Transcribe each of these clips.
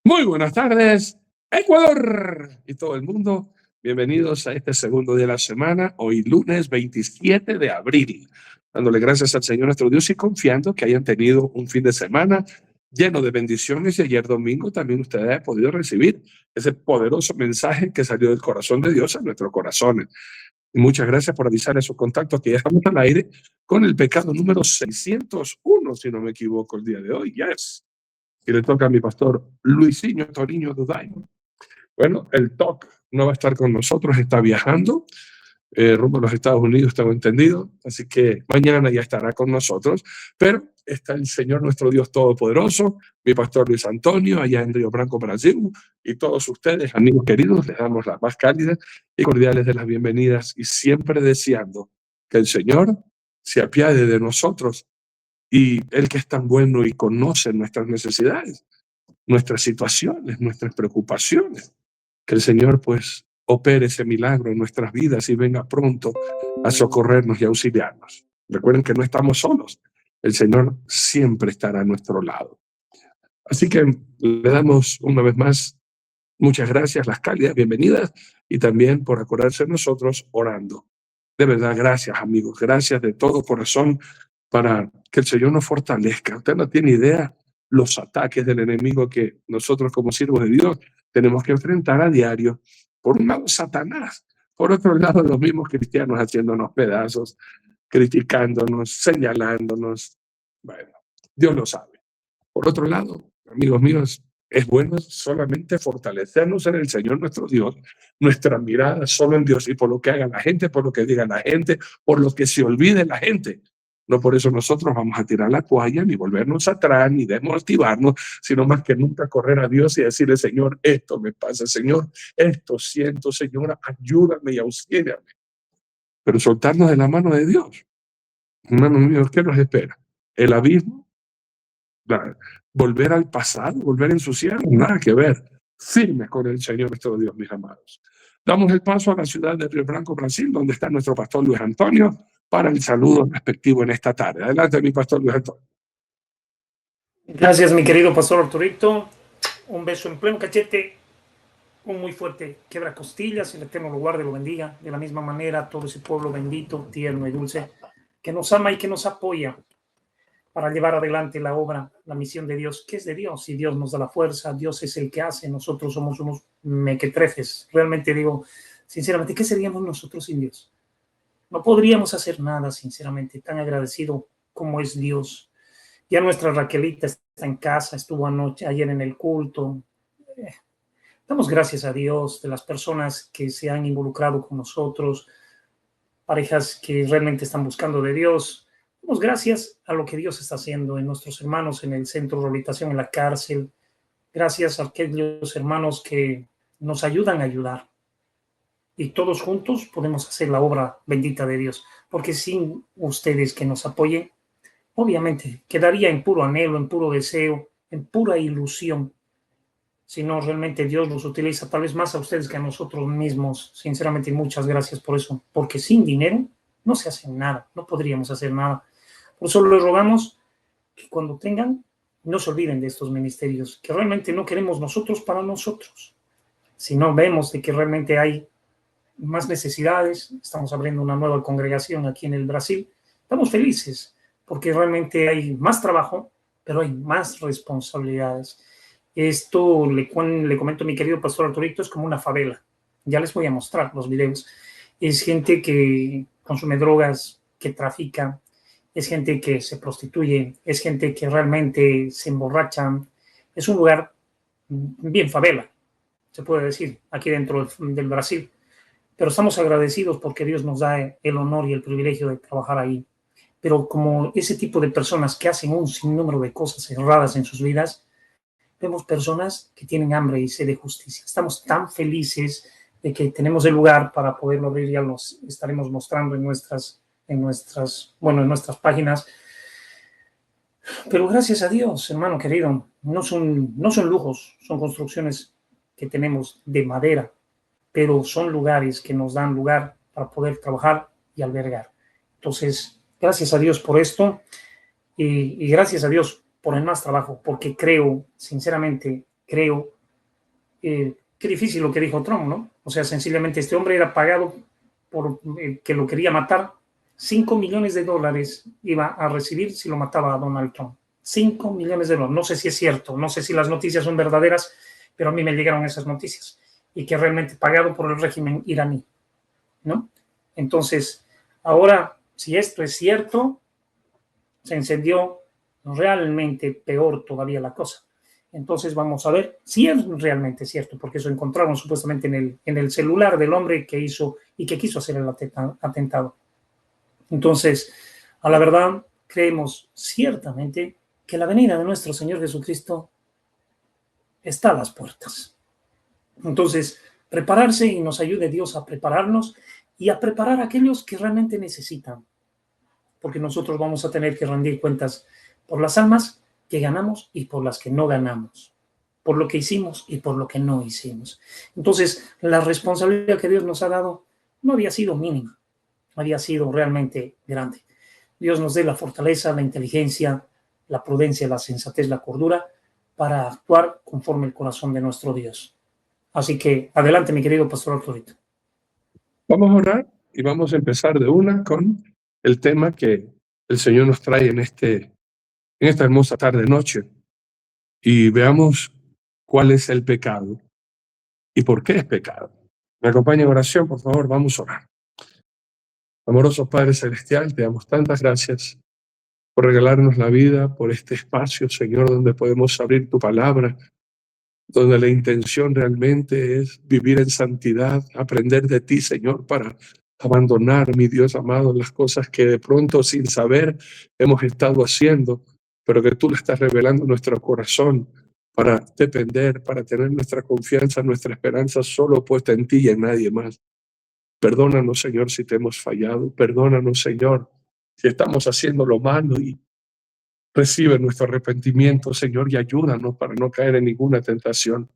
Muy buenas tardes, Ecuador y todo el mundo. Bienvenidos a este segundo día de la semana, hoy lunes 27 de abril. Dándole gracias al Señor nuestro Dios y confiando que hayan tenido un fin de semana lleno de bendiciones y ayer domingo también ustedes han podido recibir ese poderoso mensaje que salió del corazón de Dios a nuestros corazones. Y muchas gracias por avisar a esos contactos que ya estamos al aire con el pecado número 601, si no me equivoco, el día de hoy. Yes. Y le toca a mi pastor Luisinho Toriño Duday. Bueno, el TOC no va a estar con nosotros, está viajando rumbo a los Estados Unidos, tengo entendido, así que mañana ya estará con nosotros, pero está el Señor nuestro Dios Todopoderoso, mi pastor Luis Antonio, allá en Río Branco, Brasil, y todos ustedes, amigos queridos, les damos las más cálidas y cordiales de las bienvenidas y siempre deseando que el Señor se apiade de nosotros y Él que es tan bueno y conoce nuestras necesidades, nuestras situaciones, nuestras preocupaciones, que el Señor pues opere ese milagro en nuestras vidas y venga pronto a socorrernos y auxiliarnos. Recuerden que no estamos solos, el Señor siempre estará a nuestro lado. Así que le damos una vez más muchas gracias, las cálidas bienvenidas y también por acordarse de nosotros orando. De verdad, gracias amigos, gracias de todo corazón para que el Señor nos fortalezca. Usted no tiene idea los ataques del enemigo que nosotros como siervos de Dios tenemos que enfrentar a diario. Por un lado, Satanás. Por otro lado, los mismos cristianos haciéndonos pedazos, criticándonos, señalándonos. Bueno, Dios lo sabe. Por otro lado, amigos míos, es bueno solamente fortalecernos en el Señor nuestro Dios, nuestra mirada solo en Dios y por lo que haga la gente, por lo que diga la gente, por lo que se olvide la gente. No por eso nosotros vamos a tirar la toalla, ni volvernos atrás, ni desmotivarnos, sino más que nunca correr a Dios y decirle, Señor, esto me pasa, Señor, esto siento, Señor, ayúdame y auxíliame. Pero soltarnos de la mano de Dios. Hermanos míos, ¿qué nos espera? El abismo, volver al pasado, volver a ensuciar, nada que ver. Firmes con el Señor nuestro Dios, mis amados. Damos el paso a la ciudad de Río Branco, Brasil, donde está nuestro pastor Luis Antonio, para el saludo respectivo en esta tarde. Adelante, mi pastor Luis Antonio. Gracias, mi querido pastor Arturito. Un beso en pleno cachete, un muy fuerte quebra costillas, el Eterno lo guarde y lo bendiga. De la misma manera, todo ese pueblo bendito, tierno y dulce, que nos ama y que nos apoya para llevar adelante la obra, la misión de Dios, que es de Dios, y Dios nos da la fuerza, Dios es el que hace, nosotros somos unos mequetrefes. Realmente digo, sinceramente, ¿qué seríamos nosotros sin Dios? No podríamos hacer nada, sinceramente, tan agradecido como es Dios. Ya nuestra Raquelita está en casa, estuvo ayer en el culto. Damos gracias a Dios de las personas que se han involucrado con nosotros, parejas que realmente están buscando de Dios. Damos gracias a lo que Dios está haciendo en nuestros hermanos en el centro de rehabilitación, en la cárcel. Gracias a aquellos hermanos que nos ayudan a ayudar. Y todos juntos podemos hacer la obra bendita de Dios. Porque sin ustedes que nos apoyen, obviamente quedaría en puro anhelo, en puro deseo, en pura ilusión. Si no, realmente Dios los utiliza tal vez más a ustedes que a nosotros mismos. Sinceramente, muchas gracias por eso. Porque sin dinero no se hace nada, no podríamos hacer nada. Por eso les rogamos que cuando tengan, no se olviden de estos ministerios, que realmente no queremos nosotros para nosotros. Si no vemos de que realmente hay más necesidades, estamos abriendo una nueva congregación aquí en el Brasil, estamos felices porque realmente hay más trabajo, pero hay más responsabilidades. Esto le comento a mi querido pastor Arturito, es como una favela. Ya les voy a mostrar los videos. Es gente que consume drogas, que trafica, es gente que se prostituye, es gente que realmente se emborracha. Es un lugar bien favela, se puede decir, aquí dentro del Brasil. Pero estamos agradecidos porque Dios nos da el honor y el privilegio de trabajar ahí. Pero como ese tipo de personas que hacen un sinnúmero de cosas erradas en sus vidas, vemos personas que tienen hambre y sed de justicia. Estamos tan felices de que tenemos el lugar para poderlo abrir, ya los estaremos mostrando en nuestras páginas. Pero gracias a Dios, hermano querido, no son lujos, son construcciones que tenemos de madera, pero son lugares que nos dan lugar para poder trabajar y albergar. Entonces, gracias a Dios por esto y gracias a Dios por el más trabajo, porque sinceramente creo qué difícil lo que dijo Trump, ¿no? O sea, sencillamente este hombre era pagado por que lo quería matar. $5 millones iba a recibir si lo mataba a Donald Trump. $5 millones. No sé si es cierto, no sé si las noticias son verdaderas, pero a mí me llegaron esas noticias. Y que realmente pagado por el régimen iraní, ¿no? Entonces, ahora, si esto es cierto, se encendió realmente peor todavía la cosa. Entonces vamos a ver si es realmente cierto, porque eso encontraron supuestamente en el celular del hombre que hizo y que quiso hacer el atentado. Entonces, a la verdad, creemos ciertamente que la venida de nuestro Señor Jesucristo está a las puertas. Entonces, prepararse y nos ayude Dios a prepararnos y a preparar a aquellos que realmente necesitan, porque nosotros vamos a tener que rendir cuentas por las almas que ganamos y por las que no ganamos, por lo que hicimos y por lo que no hicimos. Entonces, la responsabilidad que Dios nos ha dado no había sido mínima, había sido realmente grande. Dios nos dé la fortaleza, la inteligencia, la prudencia, la sensatez, la cordura para actuar conforme el corazón de nuestro Dios. Así que adelante, mi querido pastor Arturito. Vamos a orar y vamos a empezar de una con el tema que el Señor nos trae en esta hermosa tarde-noche. Y veamos cuál es el pecado y por qué es pecado. ¿Me acompaña en oración, por favor? Vamos a orar. Amoroso Padre Celestial, te damos tantas gracias por regalarnos la vida, por este espacio, Señor, donde podemos abrir tu palabra, donde la intención realmente es vivir en santidad, aprender de ti, Señor, para abandonar, mi Dios amado, las cosas que de pronto sin saber hemos estado haciendo, pero que tú le estás revelando en nuestro corazón para depender, para tener nuestra confianza, nuestra esperanza solo puesta en ti y en nadie más. Perdónanos, Señor, si te hemos fallado. Perdónanos, Señor, si estamos haciendo lo malo y recibe nuestro arrepentimiento, Señor, y ayúdanos para no caer en ninguna tentación.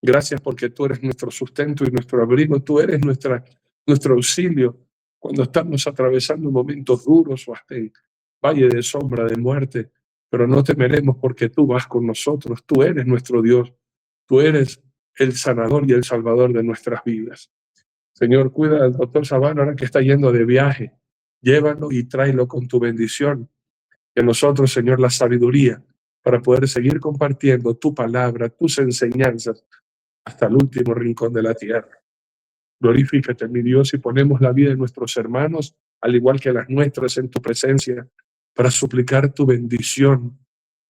Gracias porque tú eres nuestro sustento y nuestro abrigo. Tú eres nuestro auxilio cuando estamos atravesando momentos duros o hasta en valle de sombra de muerte. Pero no temeremos porque tú vas con nosotros. Tú eres nuestro Dios. Tú eres el sanador y el salvador de nuestras vidas. Señor, cuida al doctor Sabano ahora que está yendo de viaje. Llévalo y tráelo con tu bendición. Y a nosotros, Señor, la sabiduría para poder seguir compartiendo tu palabra, tus enseñanzas hasta el último rincón de la tierra. Glorifícate, mi Dios, y ponemos la vida de nuestros hermanos, al igual que las nuestras, en tu presencia, para suplicar tu bendición,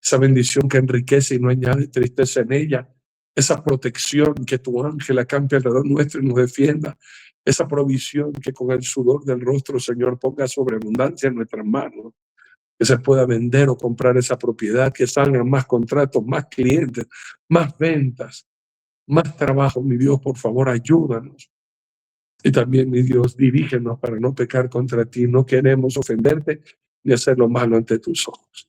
esa bendición que enriquece y no añade tristeza en ella, esa protección que tu ángel acampe alrededor nuestro y nos defienda, esa provisión que con el sudor del rostro, Señor, ponga sobreabundancia en nuestras manos, que se pueda vender o comprar esa propiedad, que salgan más contratos, más clientes, más ventas, más trabajo. Mi Dios, por favor, ayúdanos. Y también, mi Dios, dirígenos para no pecar contra ti. No queremos ofenderte ni hacer lo malo ante tus ojos.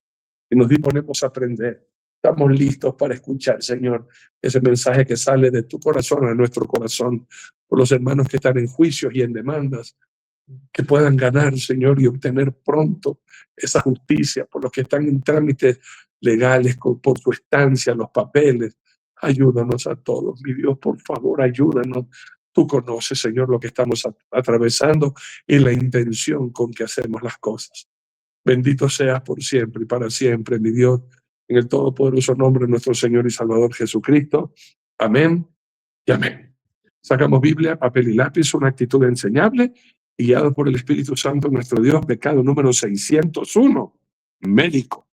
Y nos disponemos a aprender. Estamos listos para escuchar, Señor, ese mensaje que sale de tu corazón a nuestro corazón, por los hermanos que están en juicios y en demandas, que puedan ganar, Señor, y obtener pronto esa justicia, por los que están en trámites legales, por su estancia, los papeles. Ayúdanos a todos, mi Dios, por favor, ayúdanos. Tú conoces, Señor, lo que estamos atravesando y la intención con que hacemos las cosas. Bendito seas por siempre y para siempre, mi Dios, en el todopoderoso nombre de nuestro Señor y Salvador Jesucristo. Amén y amén. Sacamos Biblia, papel y lápiz, una actitud enseñable y guiado por el Espíritu Santo, nuestro Dios, pecado número 601, médico,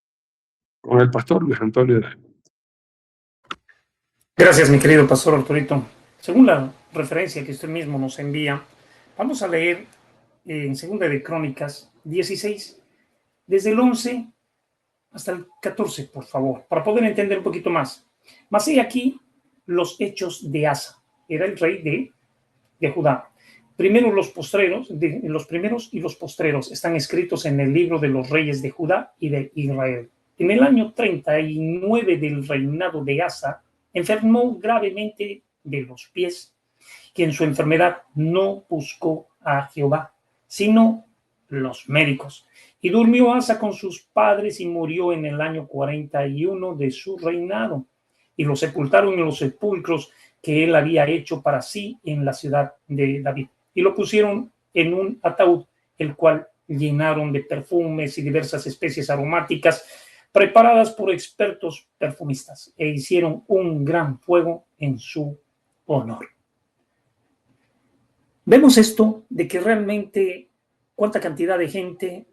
con el pastor Luis Antonio Hidalgo. Gracias, mi querido pastor Arturito. Según la referencia que usted mismo nos envía, vamos a leer en Segunda de Crónicas 16, desde el 11 hasta el 14, por favor, para poder entender un poquito más. Mas he aquí los hechos de Asa, era el rey de Judá. Primero los primeros y los postreros están escritos en el libro de los reyes de Judá y de Israel. En el año 39 del reinado de Asa, enfermó gravemente de los pies, que en su enfermedad no buscó a Jehová, sino los médicos. Y durmió Asa con sus padres y murió en el año 41 de su reinado. Y lo sepultaron en los sepulcros que él había hecho para sí en la ciudad de David. Y lo pusieron en un ataúd, el cual llenaron de perfumes y diversas especies aromáticas preparadas por expertos perfumistas e hicieron un gran fuego en su honor. Vemos esto de que realmente cuánta cantidad de gente,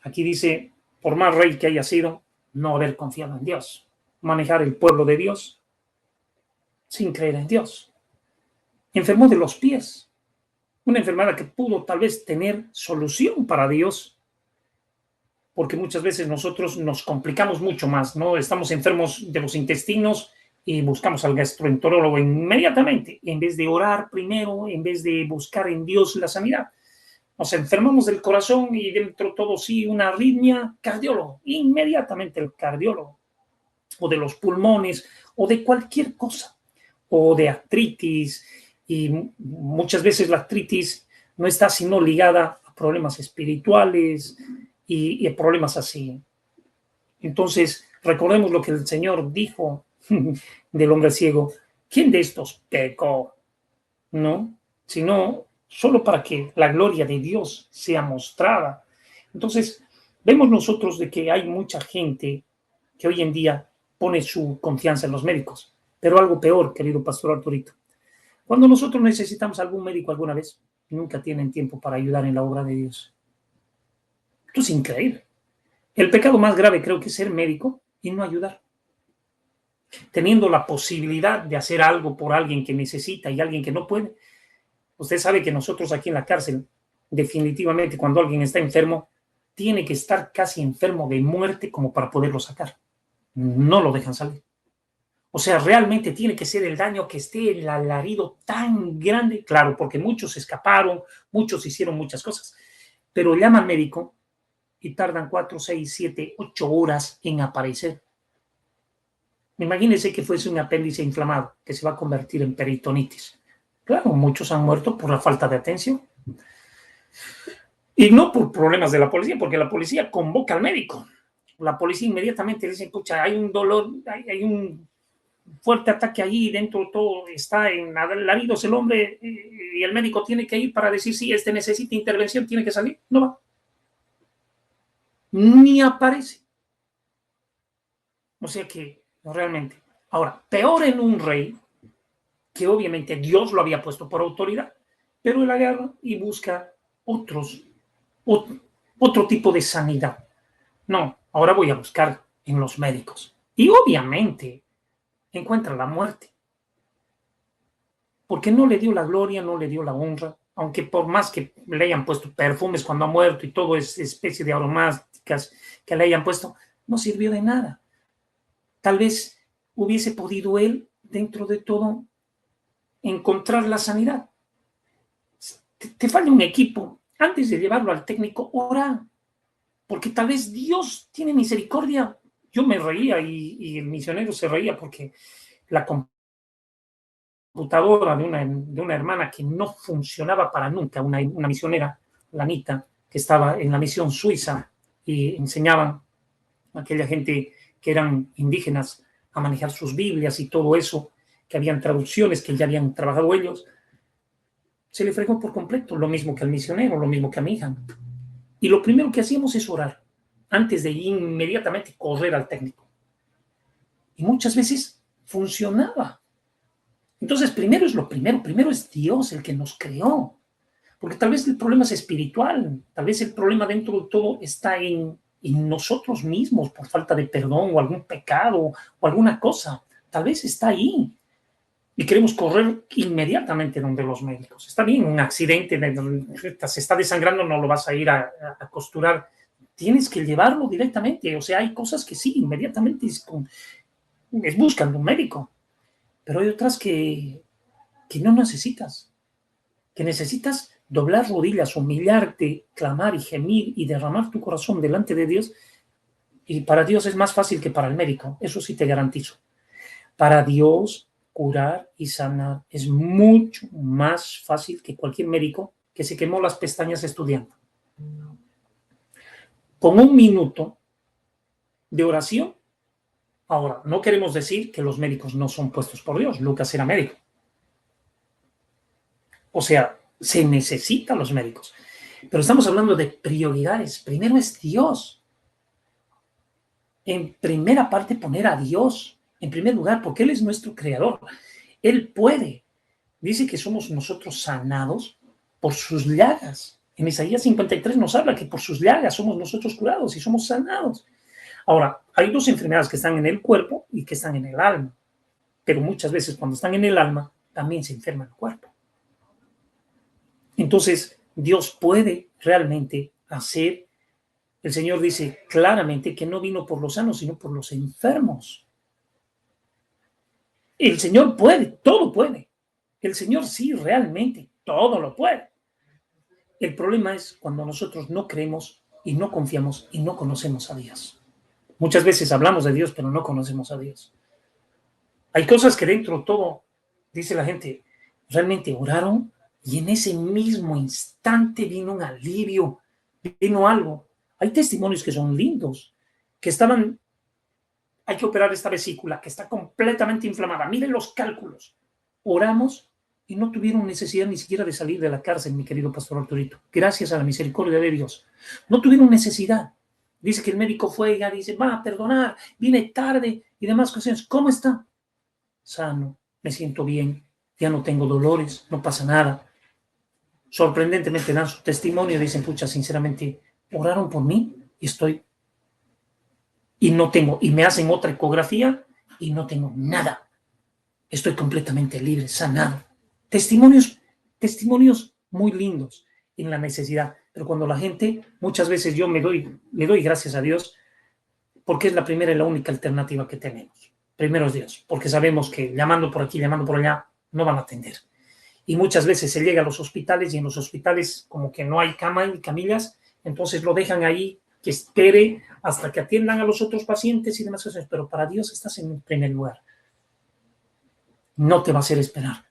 aquí dice, por más rey que haya sido, no haber confiado en Dios, manejar el pueblo de Dios sin creer en Dios. Enfermó de los pies, una enfermedad que pudo tal vez tener solución para Dios, porque muchas veces nosotros nos complicamos mucho más, ¿no? Estamos enfermos de los intestinos y buscamos al gastroenterólogo inmediatamente, en vez de orar primero, en vez de buscar en Dios la sanidad. Nos enfermamos del corazón y dentro de todo sí una arritmia, cardiólogo, inmediatamente el cardiólogo, o de los pulmones, o de cualquier cosa, o de artritis, y muchas veces la artritis no está sino ligada a problemas espirituales y a problemas así. Entonces, recordemos lo que el Señor dijo del hombre ciego. ¿Quién de estos pecó? ¿No? Sino solo para que la gloria de Dios sea mostrada. Entonces, vemos nosotros de que hay mucha gente que hoy en día pone su confianza en los médicos. Pero algo peor, querido pastor Arturito. Cuando nosotros necesitamos algún médico alguna vez, nunca tienen tiempo para ayudar en la obra de Dios. Esto es increíble. El pecado más grave creo que es ser médico y no ayudar. Teniendo la posibilidad de hacer algo por alguien que necesita y alguien que no puede. Usted sabe que nosotros aquí en la cárcel, definitivamente cuando alguien está enfermo, tiene que estar casi enfermo de muerte como para poderlo sacar. No lo dejan salir. O sea, realmente tiene que ser el daño que esté el alarido tan grande, claro, porque muchos escaparon, muchos hicieron muchas cosas, pero llaman al médico y tardan 4, 6, 7, 8 horas en aparecer. Imagínense que fuese un apéndice inflamado que se va a convertir en peritonitis. Claro, muchos han muerto por la falta de atención. Y no por problemas de la policía, porque la policía convoca al médico. La policía inmediatamente le dice, pucha, hay un dolor, hay un fuerte ataque ahí, dentro todo está en alaridos el hombre y el médico tiene que ir para decir si este necesita intervención, tiene que salir. No va. Ni aparece. O sea que realmente. Ahora, peor en un rey, que obviamente Dios lo había puesto por autoridad, pero él agarra y busca otro tipo de sanidad. No, ahora voy a buscar en los médicos. Y obviamente encuentra la muerte. Porque no le dio la gloria, no le dio la honra, aunque por más que le hayan puesto perfumes cuando ha muerto y todo es especie de aromáticas que le hayan puesto, no sirvió de nada. Tal vez hubiese podido él, dentro de todo, encontrar la sanidad. Te falla un equipo. Antes de llevarlo al técnico, ora, porque tal vez Dios tiene misericordia. Yo me reía y el misionero se reía porque la computadora de una hermana que no funcionaba para nunca, una misionera, la Anita, que estaba en la misión suiza y enseñaban a aquella gente que eran indígenas a manejar sus Biblias y todo eso, que habían traducciones que ya habían trabajado ellos, se le fregó por completo, lo mismo que al misionero, lo mismo que a mi hija. Y lo primero que hacíamos es orar, antes de inmediatamente correr al técnico. Y muchas veces funcionaba. Entonces, primero es Dios el que nos creó. Porque tal vez el problema es espiritual, tal vez el problema dentro de todo está en nosotros mismos por falta de perdón o algún pecado o alguna cosa. Tal vez está ahí. Y queremos correr inmediatamente donde los médicos. Está bien, un accidente, se está desangrando, no lo vas a ir a costurar. Tienes que llevarlo directamente. O sea, hay cosas que sí, inmediatamente es buscando un médico. Pero hay otras que no necesitas. Que necesitas doblar rodillas, humillarte, clamar y gemir y derramar tu corazón delante de Dios. Y para Dios es más fácil que para el médico. Eso sí te garantizo. Para Dios, curar y sanar es mucho más fácil que cualquier médico que se quemó las pestañas estudiando. Con 1 minuto de oración, Ahora, no queremos decir que los médicos no son puestos por Dios. Lucas era médico. O sea, se necesitan los médicos. Pero estamos hablando de prioridades. Primero es Dios. En primera parte, poner a Dios en primer lugar, porque Él es nuestro creador. Él puede. Dice que somos nosotros sanados por sus llagas. En Isaías 53 nos habla que por sus llagas somos nosotros curados y somos sanados. Ahora, hay dos enfermedades que están en el cuerpo y que están en el alma. Pero muchas veces cuando están en el alma, también se enferma el cuerpo. Entonces, Dios puede realmente hacer. El Señor dice claramente que no vino por los sanos, sino por los enfermos. El Señor puede, todo puede. El Señor sí, realmente, todo lo puede. El problema es cuando nosotros no creemos y no confiamos y no conocemos a Dios. Muchas veces hablamos de Dios, pero no conocemos a Dios. Hay cosas que dentro de todo, dice la gente, realmente oraron y en ese mismo instante vino un alivio, vino algo. Hay testimonios que son lindos, que estaban, hay que operar esta vesícula, que está completamente inflamada. Miren los cálculos. Oramos y no tuvieron necesidad ni siquiera de salir de la cárcel, mi querido pastor Arturito. Gracias a la misericordia de Dios. No tuvieron necesidad. Dice que el médico fue y ya dice, va a perdonar, vine tarde y demás cosas. ¿Cómo está? Sano, me siento bien, ya no tengo dolores, no pasa nada. Sorprendentemente dan su testimonio y dicen, pucha, sinceramente, oraron por mí y estoy, y no tengo, y me hacen otra ecografía y no tengo nada. Estoy completamente libre, sanado. Testimonios muy lindos en la necesidad. Pero cuando la gente, muchas veces yo le doy gracias a Dios porque es la primera y la única alternativa que tenemos. Primero es Dios, porque sabemos que llamando por aquí, llamando por allá, no van a atender. Y muchas veces se llega a los hospitales y en los hospitales como que no hay cama y camillas, entonces lo dejan ahí, que espere hasta que atiendan a los otros pacientes y demás cosas. Pero para Dios estás en primer lugar. No te va a hacer esperar.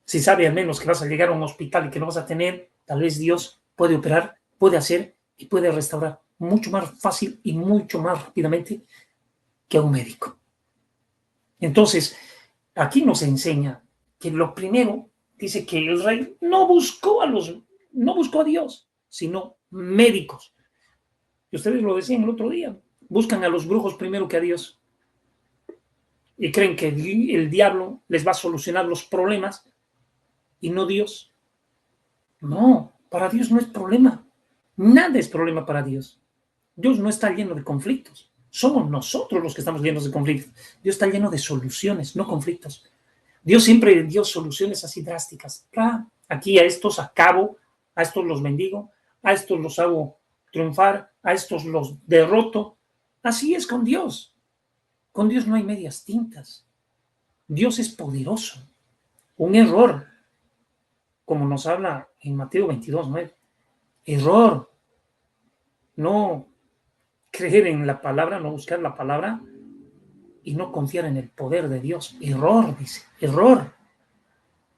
Si sabe al menos que vas a llegar a un hospital y que no vas a tener, tal vez Dios puede operar, puede hacer y puede restaurar mucho más fácil y mucho más rápidamente que a un médico. Entonces, aquí nos enseña que lo primero, dice que el rey no buscó a Dios, sino médicos. Y ustedes lo decían el otro día, buscan a los brujos primero que a Dios. Y creen que el diablo les va a solucionar los problemas y no Dios. No, para Dios no es problema. Nada es problema para Dios. Dios no está lleno de conflictos. Somos nosotros los que estamos llenos de conflictos. Dios está lleno de soluciones, no conflictos. Dios siempre dio soluciones así drásticas. Aquí a estos acabo, a estos los bendigo, a estos los hago triunfar, a estos los derroto. Así es con Dios. Con Dios no hay medias tintas. Dios es poderoso. Un error, como nos habla en Mateo 22:9. Error. No creer en la palabra, no buscar la palabra y no confiar en el poder de Dios. Error, dice. Error.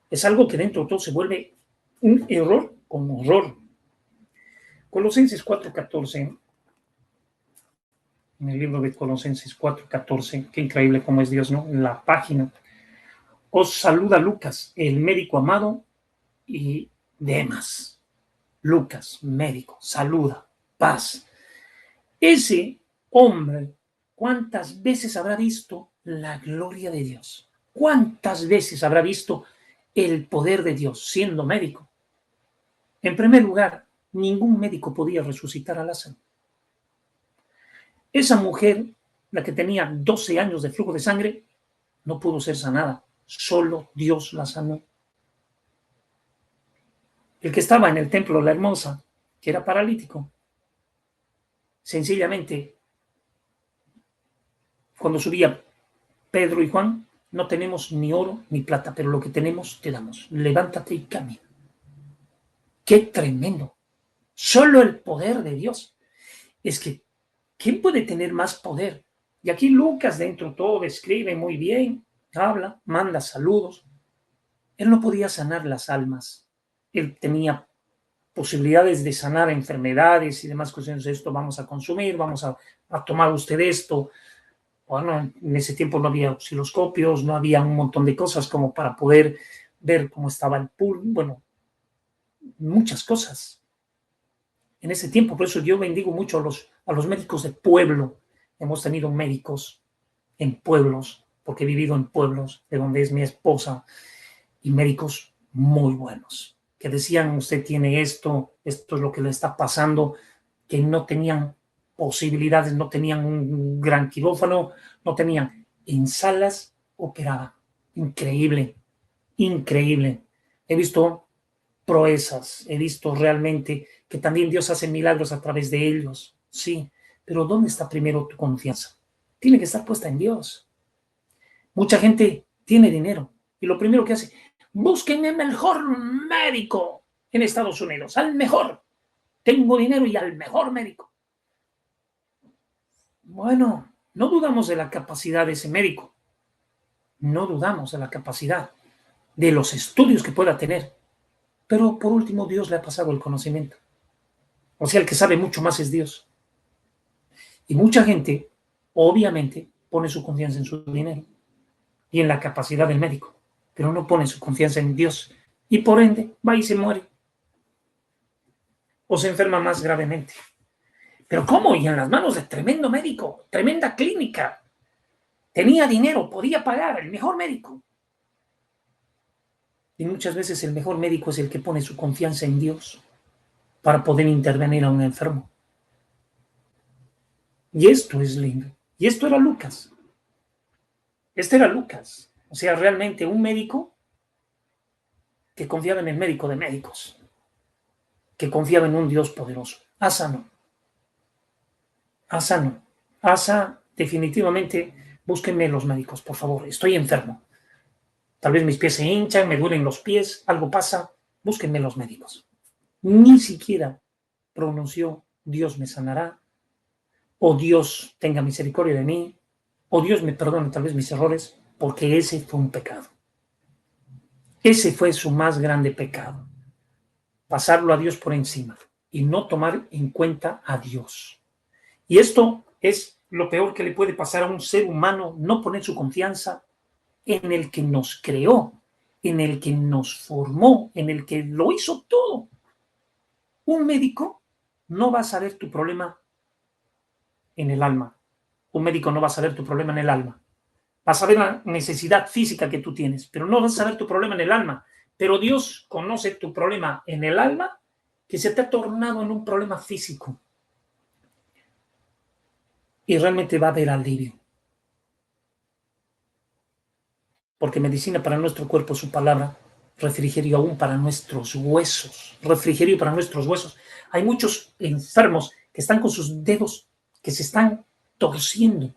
Es algo que dentro de todo se vuelve un error con horror. Colosenses 4:14. En el libro de Colosenses 4:14. Qué increíble cómo es Dios, ¿no? En la página. Os saluda Lucas, el médico amado, y Demas. Lucas, médico, saluda, paz. Ese hombre, ¿cuántas veces habrá visto la gloria de Dios? ¿Cuántas veces habrá visto el poder de Dios siendo médico? En primer lugar, ningún médico podía resucitar a Lázaro. Esa mujer, la que tenía 12 años de flujo de sangre, no pudo ser sanada. Solo Dios la sanó. El que estaba en el templo, la hermosa, que era paralítico, sencillamente, cuando subía Pedro y Juan, no tenemos ni oro ni plata, pero lo que tenemos te damos. Levántate y camina. ¡Qué tremendo! Solo el poder de Dios. Es que, ¿quién puede tener más poder? Y aquí Lucas dentro todo describe muy bien, habla, manda saludos. Él no podía sanar las almas. Él tenía posibilidades de sanar enfermedades y demás cuestiones. Esto vamos a consumir, vamos a tomar usted esto. Bueno, en ese tiempo no había osciloscopios, no había un montón de cosas como para poder ver cómo estaba el pulso, bueno, muchas cosas en ese tiempo. Por eso yo bendigo mucho a los médicos de pueblo. Hemos tenido médicos en pueblos, porque he vivido en pueblos de donde es mi esposa, y médicos muy buenos, que decían, usted tiene esto es lo que le está pasando, que no tenían posibilidades, no tenían un gran quirófano, no tenían, en salas operaban. Increíble, increíble. He visto proezas, he visto realmente que también Dios hace milagros a través de ellos, sí, pero ¿dónde está primero tu confianza? Tiene que estar puesta en Dios. Mucha gente tiene dinero y lo primero que hace, busquen el mejor médico en Estados Unidos, al mejor. Tengo dinero y al mejor médico. Bueno, no dudamos de la capacidad de ese médico. No dudamos de la capacidad, de los estudios que pueda tener. Pero por último, Dios le ha pasado el conocimiento. O sea, el que sabe mucho más es Dios. Y mucha gente, obviamente, pone su confianza en su dinero y en la capacidad del médico, pero no pone su confianza en Dios. Y por ende, va y se muere. O se enferma más gravemente. ¿Pero cómo? Y en las manos de tremendo médico, tremenda clínica. Tenía dinero, podía pagar, el mejor médico. Y muchas veces el mejor médico es el que pone su confianza en Dios para poder intervenir a un enfermo. Y esto es lindo. Y esto era Lucas. Este era Lucas. O sea, realmente un médico que confiaba en el médico de médicos, que confiaba en un Dios poderoso. Asa no. Asa no. Asa, definitivamente, búsquenme los médicos, por favor. Estoy enfermo. Tal vez mis pies se hinchan, me duelen los pies, algo pasa. Búsquenme los médicos. Ni siquiera pronunció Dios me sanará, o Dios tenga misericordia de mí, o Dios me perdone tal vez mis errores, porque ese fue un pecado. Ese fue su más grande pecado. Pasarlo a Dios por encima y no tomar en cuenta a Dios. Y esto es lo peor que le puede pasar a un ser humano, no poner su confianza en el que nos creó, en el que nos formó, en el que lo hizo todo. Un médico no va a saber tu problema en el alma. Un médico no va a saber tu problema en el alma. Va a saber la necesidad física que tú tienes, pero no va a saber tu problema en el alma. Pero Dios conoce tu problema en el alma que se te ha tornado en un problema físico. Y realmente va a haber alivio. Porque medicina para nuestro cuerpo es su palabra, refrigerio aún para nuestros huesos. Refrigerio para nuestros huesos. Hay muchos enfermos que están con sus dedos que se están torciendo.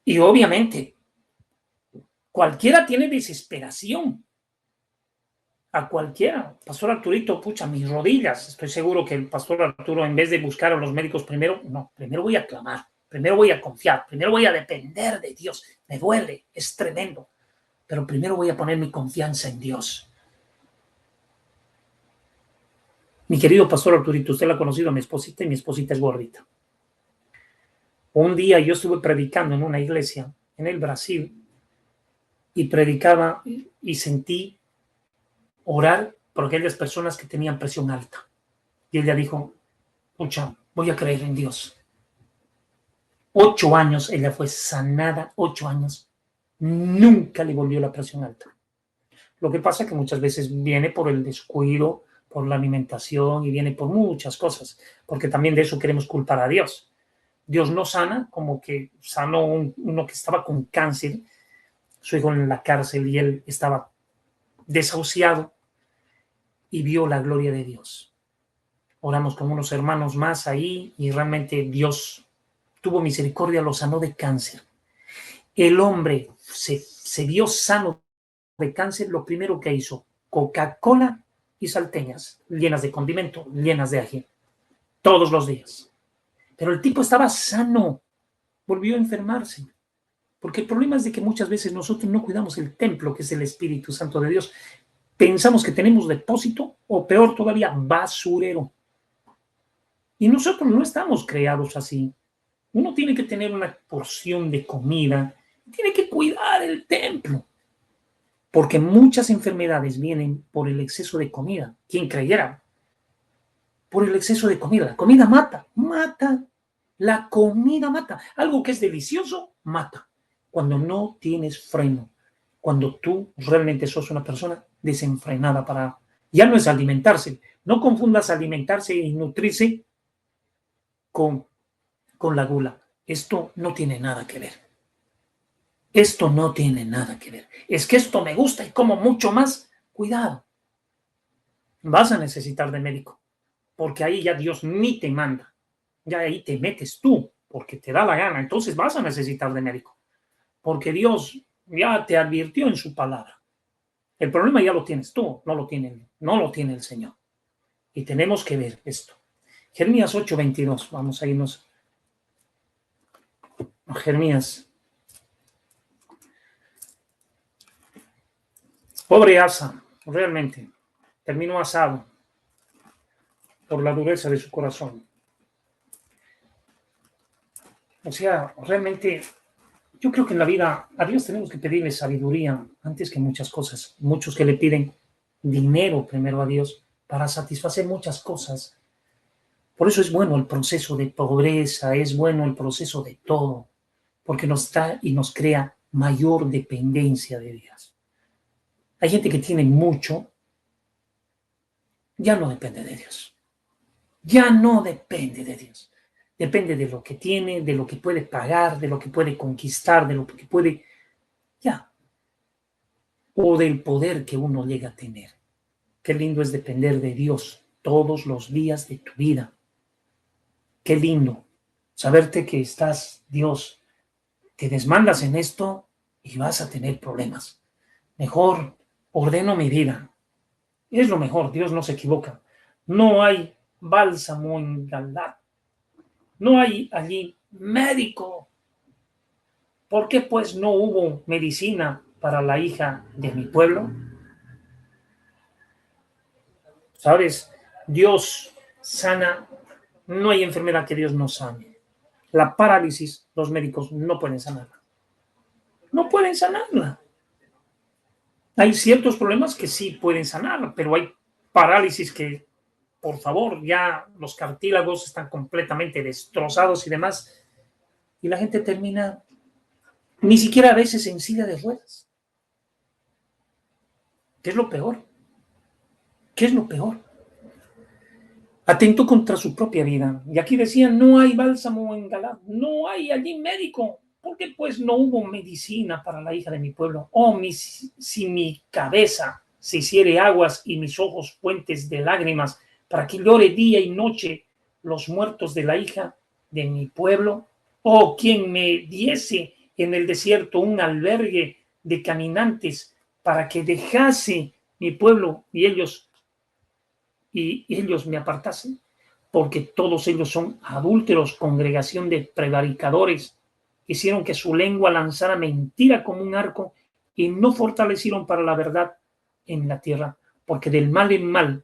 Y obviamente, cualquiera tiene desesperación. A cualquiera. Pastor Arturito, pucha, mis rodillas. Estoy seguro que el pastor Arturo, en vez de buscar a los médicos primero, no, primero voy a clamar, primero voy a confiar, primero voy a depender de Dios. Me duele, es tremendo, pero primero voy a poner mi confianza en Dios. Mi querido pastor Arturito, usted la ha conocido a mi esposita y mi esposita es gordita. Un día yo estuve predicando en una iglesia en el Brasil y predicaba y sentí orar por aquellas personas que tenían presión alta. Y ella dijo, pucha, voy a creer en Dios. 8 años ella fue sanada, 8 años. Nunca le volvió la presión alta. Lo que pasa es que muchas veces viene por el descuido, por la alimentación y viene por muchas cosas, porque también de eso queremos culpar a Dios. Dios no sana, como que sanó uno que estaba con cáncer, su hijo en la cárcel y él estaba desahuciado y vio la gloria de Dios. Oramos con unos hermanos más ahí y realmente Dios tuvo misericordia, lo sanó de cáncer. El hombre se vio sano de cáncer, lo primero que hizo, Coca-Cola y salteñas, llenas de condimento, llenas de ají, todos los días. Pero el tipo estaba sano, volvió a enfermarse. Porque el problema es de que muchas veces nosotros no cuidamos el templo, que es el Espíritu Santo de Dios. Pensamos que tenemos depósito, o peor todavía, basurero. Y nosotros no estamos creados así. Uno tiene que tener una porción de comida, tiene que cuidar el templo, porque muchas enfermedades vienen por el exceso de comida. ¿Quién creyera? Por el exceso de comida. La comida mata, mata. La comida mata. Algo que es delicioso, mata. Cuando no tienes freno, cuando tú realmente sos una persona desenfrenada para... Ya no es alimentarse. No confundas alimentarse y nutrirse con la gula. Esto no tiene nada que ver. Esto no tiene nada que ver. Es que esto me gusta y como mucho más. Cuidado. Vas a necesitar de médico, porque ahí ya Dios ni te manda. Ya ahí te metes tú, porque te da la gana. Entonces vas a necesitar de médico, porque Dios ya te advirtió en su palabra. El problema ya lo tienes tú, no lo tiene el Señor. Y tenemos que ver esto. Jeremías 8:22. Vamos a irnos a Jeremías. Pobre Asa, realmente, terminó asado por la dureza de su corazón. O sea, realmente, yo creo que en la vida a Dios tenemos que pedirle sabiduría antes que muchas cosas. Muchos que le piden dinero primero a Dios para satisfacer muchas cosas. Por eso es bueno el proceso de pobreza, es bueno el proceso de todo, porque nos da y nos crea mayor dependencia de Dios. Hay gente que tiene mucho, ya no depende de Dios. Ya no depende de Dios. Depende de lo que tiene, de lo que puede pagar, de lo que puede conquistar, de lo que puede, ya, o del poder que uno llega a tener. Qué lindo es depender de Dios todos los días de tu vida. Qué lindo saberte que estás, Dios, te desmandas en esto y vas a tener problemas. Mejor ordeno mi vida. Es lo mejor, Dios no se equivoca. No hay bálsamo en Galaad. No hay allí médico. ¿Por qué pues no hubo medicina para la hija de mi pueblo? ¿Sabes? Dios sana. No hay enfermedad que Dios no sane. La parálisis, los médicos no pueden sanarla. No pueden sanarla. Hay ciertos problemas que sí pueden sanar, pero hay parálisis que, por favor, ya los cartílagos están completamente destrozados y demás. Y la gente termina ni siquiera a veces en silla de ruedas. ¿Qué es lo peor? ¿Qué es lo peor? Atentó contra su propia vida. Y aquí decían, no hay bálsamo en Galaad, no hay allí médico. ¿Por qué pues no hubo medicina para la hija de mi pueblo? Oh, si mi cabeza se hiciere aguas y mis ojos fuentes de lágrimas, para que llore día y noche los muertos de la hija de mi pueblo. Oh, quien me diese en el desierto un albergue de caminantes para que dejase mi pueblo y ellos me apartasen, porque todos ellos son adúlteros, congregación de prevaricadores. Hicieron que su lengua lanzara mentira como un arco y no fortalecieron para la verdad en la tierra, porque del mal en mal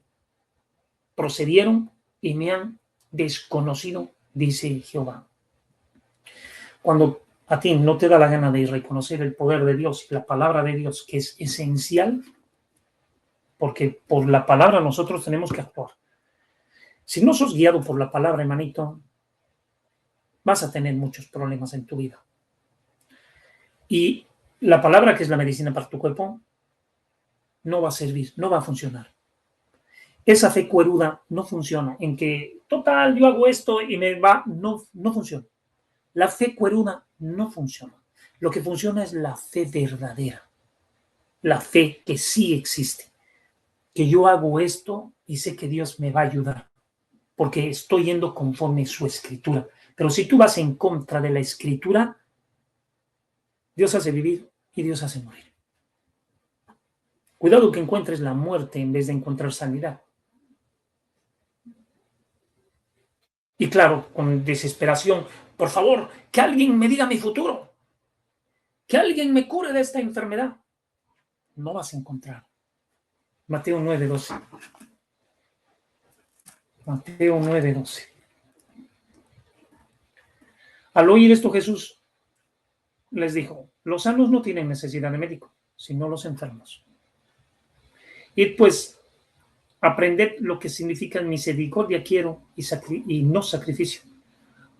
procedieron y me han desconocido, dice Jehová. Cuando a ti no te da la gana de reconocer el poder de Dios y la palabra de Dios, que es esencial, porque por la palabra nosotros tenemos que actuar. Si no sos guiado por la palabra, hermanito, vas a tener muchos problemas en tu vida. Y la palabra, que es la medicina para tu cuerpo, no va a servir, no va a funcionar. Esa fe cueruda no funciona, en que, total, yo hago esto y me va, no funciona. La fe cueruda no funciona. Lo que funciona es la fe verdadera, la fe que sí existe, que yo hago esto y sé que Dios me va a ayudar, porque estoy yendo conforme a su escritura. Pero si tú vas en contra de la escritura, Dios hace vivir y Dios hace morir. Cuidado que encuentres la muerte en vez de encontrar sanidad. Y claro, con desesperación, por favor, que alguien me diga mi futuro, que alguien me cure de esta enfermedad. No vas a encontrar. Mateo 9:12. Mateo 9:12. Al oír esto, Jesús les dijo: los sanos no tienen necesidad de médico, sino los enfermos. Y pues, aprended lo que significa misericordia quiero y no sacrificio,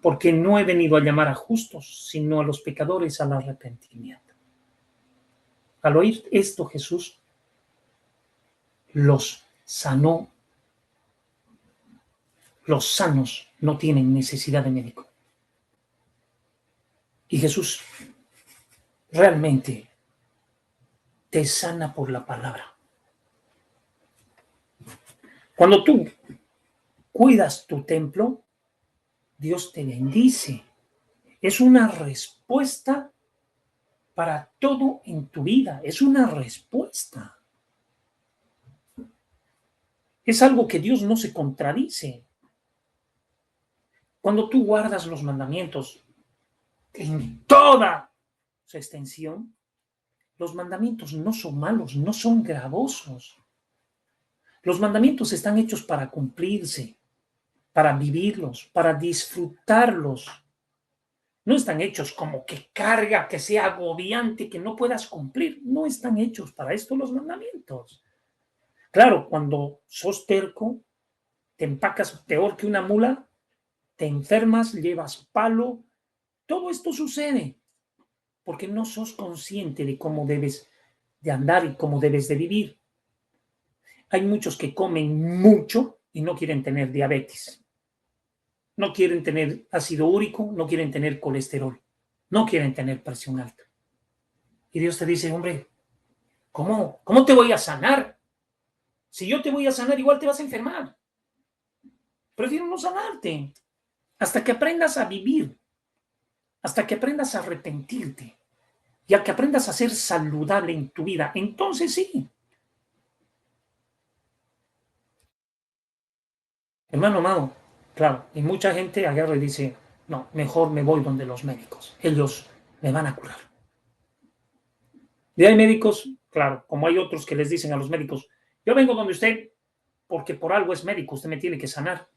porque no he venido a llamar a justos, sino a los pecadores al arrepentimiento. Al oír esto, Jesús los sanó. Los sanos no tienen necesidad de médico. Y Jesús realmente te sana por la palabra. Cuando tú cuidas tu templo, Dios te bendice. Es una respuesta para todo en tu vida. Es una respuesta. Es algo que Dios no se contradice. Cuando tú guardas los mandamientos en toda su extensión, los mandamientos no son malos, no son gravosos. Los mandamientos están hechos para cumplirse, para vivirlos, para disfrutarlos. No están hechos como que carga, que sea agobiante, que no puedas cumplir. No están hechos para esto los mandamientos. Claro, cuando sos terco, te empacas peor que una mula, te enfermas, llevas palo. Todo esto sucede porque no sos consciente de cómo debes de andar y cómo debes de vivir. Hay muchos que comen mucho y no quieren tener diabetes. No quieren tener ácido úrico, no quieren tener colesterol, no quieren tener presión alta. Y Dios te dice: hombre, ¿cómo te voy a sanar? Si yo te voy a sanar, igual te vas a enfermar. Prefiero no sanarte hasta que aprendas a vivir, hasta que aprendas a arrepentirte y a que aprendas a ser saludable en tu vida. Entonces sí. Hermano amado, claro, y mucha gente agarra y dice: no, mejor me voy donde los médicos. Ellos me van a curar. Y hay médicos, claro, como hay otros que les dicen a los médicos: yo vengo donde usted porque por algo es médico, usted me tiene que sanar.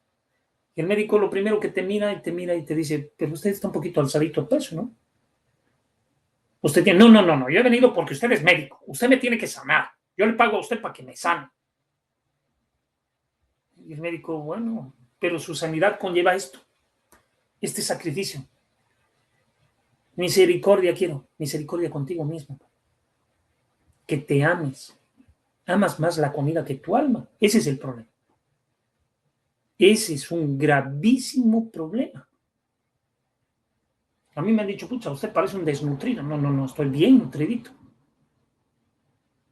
Y el médico lo primero que te mira y te dice: pero usted está un poquito alzadito de peso, ¿no? Usted tiene, no, yo he venido porque usted es médico, usted me tiene que sanar, yo le pago a usted para que me sane. Y el médico: bueno, pero su sanidad conlleva esto, este sacrificio. Misericordia quiero, misericordia contigo mismo. Que te ames. Amas más la comida que tu alma. Ese es el problema. Ese es un gravísimo problema. A mí me han dicho: pucha, usted parece un desnutrido. No, estoy bien nutridito.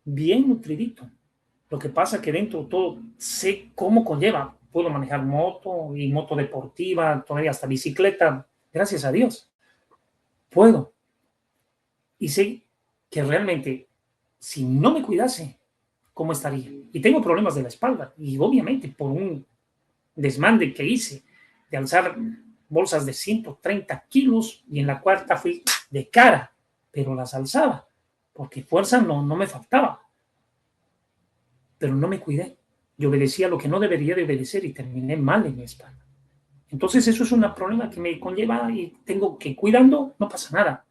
Bien nutridito. Lo que pasa es que dentro todo sé cómo conlleva. Puedo manejar moto y moto deportiva, todavía hasta bicicleta. Gracias a Dios. Puedo. Y sé que realmente, si no me cuidase, ¿cómo estaría? Y tengo problemas de la espalda. Y obviamente por un desmande que hice de alzar bolsas de 130 kilos y en la cuarta fui de cara, pero las alzaba porque fuerza no me faltaba. Pero no me cuidé. Yo obedecía lo que no debería de obedecer y terminé mal en mi espalda. Entonces eso es un problema que me conlleva y tengo que, cuidando, no pasa nada.